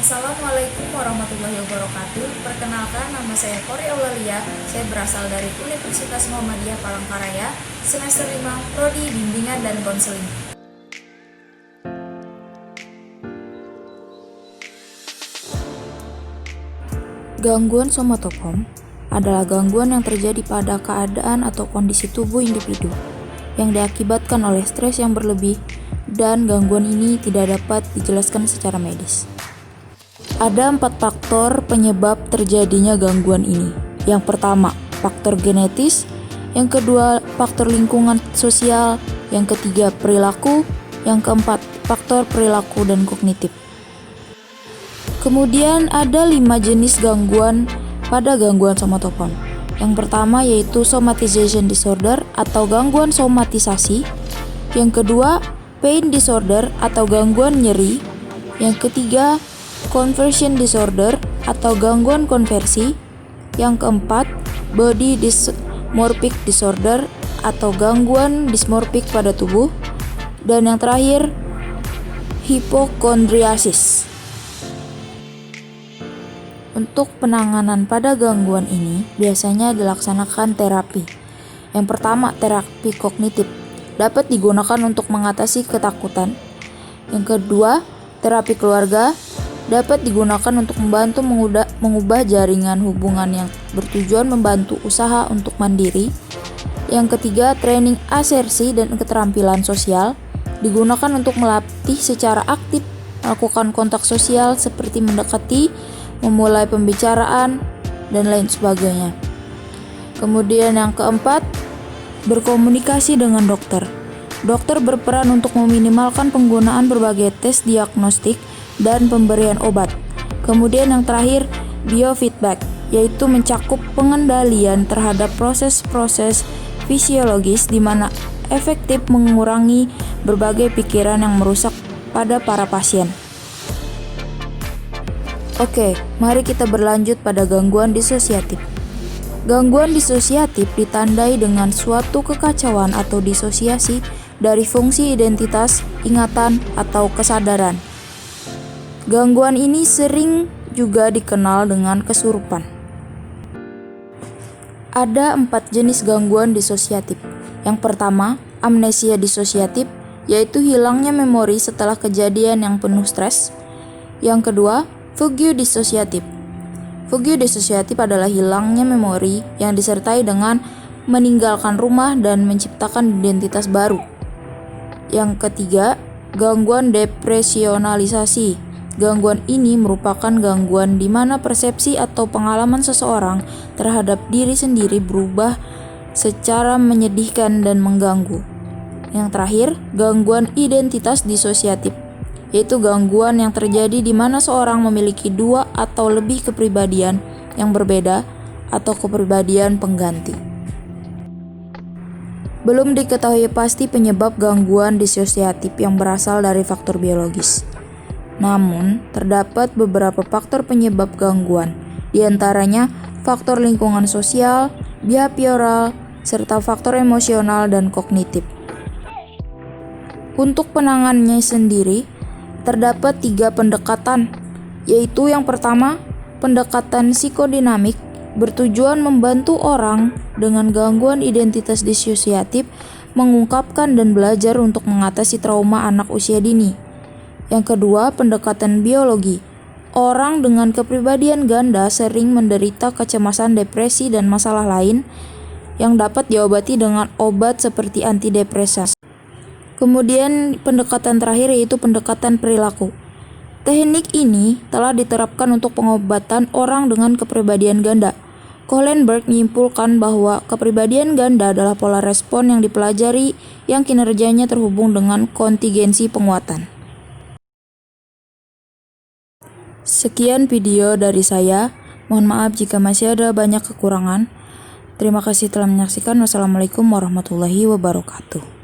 Assalamualaikum warahmatullahi wabarakatuh. Perkenalkan, nama saya Kori Aulalia. Saya berasal dari Universitas Muhammadiyah Palangkaraya, semester 5, Prodi Bimbingan dan Konseling. Gangguan somatofom adalah gangguan yang terjadi pada keadaan atau kondisi tubuh individu yang diakibatkan oleh stres yang berlebih, dan gangguan ini tidak dapat dijelaskan secara medis. Ada 4 faktor penyebab terjadinya gangguan ini. Yang pertama, faktor genetis. Yang kedua, faktor lingkungan sosial. Yang ketiga, perilaku. Yang keempat, faktor perilaku dan kognitif. Kemudian ada 5 jenis gangguan pada gangguan somatofom. Yang pertama yaitu somatization disorder atau gangguan somatisasi. Yang kedua, pain disorder atau gangguan nyeri. Yang ketiga, conversion disorder atau gangguan konversi. Yang keempat, body dysmorphic disorder atau gangguan dismorfik pada tubuh. Dan yang terakhir, hipokondriasis. Untuk penanganan pada gangguan ini biasanya dilaksanakan terapi. Yang pertama, terapi kognitif dapat digunakan untuk mengatasi ketakutan. Yang kedua, terapi keluarga dapat digunakan untuk membantu mengubah jaringan hubungan yang bertujuan membantu usaha untuk mandiri. Yang ketiga, training asersi dan keterampilan sosial digunakan untuk melatih secara aktif melakukan kontak sosial seperti mendekati, memulai pembicaraan, dan lain sebagainya. Kemudian yang keempat, berkomunikasi dengan dokter. Dokter berperan untuk meminimalkan penggunaan berbagai tes diagnostik dan pemberian obat. Kemudian yang terakhir, biofeedback, yaitu mencakup pengendalian terhadap proses-proses fisiologis di mana efektif mengurangi berbagai pikiran yang merusak pada para pasien. Oke, mari kita berlanjut pada gangguan disosiatif. Gangguan disosiatif ditandai dengan suatu kekacauan atau disosiasi dari fungsi identitas, ingatan, atau kesadaran. Gangguan ini sering juga dikenal dengan kesurupan. Ada 4 jenis gangguan disosiatif. Yang pertama, amnesia disosiatif, yaitu hilangnya memori setelah kejadian yang penuh stres. Yang kedua, fugue disosiatif. Fugue disosiatif adalah hilangnya memori yang disertai dengan meninggalkan rumah dan menciptakan identitas baru. Yang ketiga, gangguan depresionalisasi. Gangguan ini merupakan gangguan di mana persepsi atau pengalaman seseorang terhadap diri sendiri berubah secara menyedihkan dan mengganggu. Yang terakhir, gangguan identitas disosiatif, yaitu gangguan yang terjadi di mana seorang memiliki 2 atau lebih kepribadian yang berbeda atau kepribadian pengganti. Belum diketahui pasti penyebab gangguan disosiatif yang berasal dari faktor biologis. Namun, terdapat beberapa faktor penyebab gangguan, di antaranya faktor lingkungan sosial, behavioral, serta faktor emosional dan kognitif. Untuk penanganannya sendiri, terdapat 3 pendekatan, yaitu yang pertama, pendekatan psikodinamik bertujuan membantu orang dengan gangguan identitas disosiatif mengungkapkan dan belajar untuk mengatasi trauma anak usia dini. Yang kedua, pendekatan biologi. Orang dengan kepribadian ganda sering menderita kecemasan, depresi, dan masalah lain yang dapat diobati dengan obat seperti antidepresan. Kemudian pendekatan terakhir yaitu pendekatan perilaku. Teknik ini telah diterapkan untuk pengobatan orang dengan kepribadian ganda. Kohlenberg menyimpulkan bahwa kepribadian ganda adalah pola respon yang dipelajari yang kinerjanya terhubung dengan kontingensi penguatan. Sekian video dari saya. Mohon maaf jika masih ada banyak kekurangan. Terima kasih telah menyaksikan. Wassalamualaikum warahmatullahi wabarakatuh.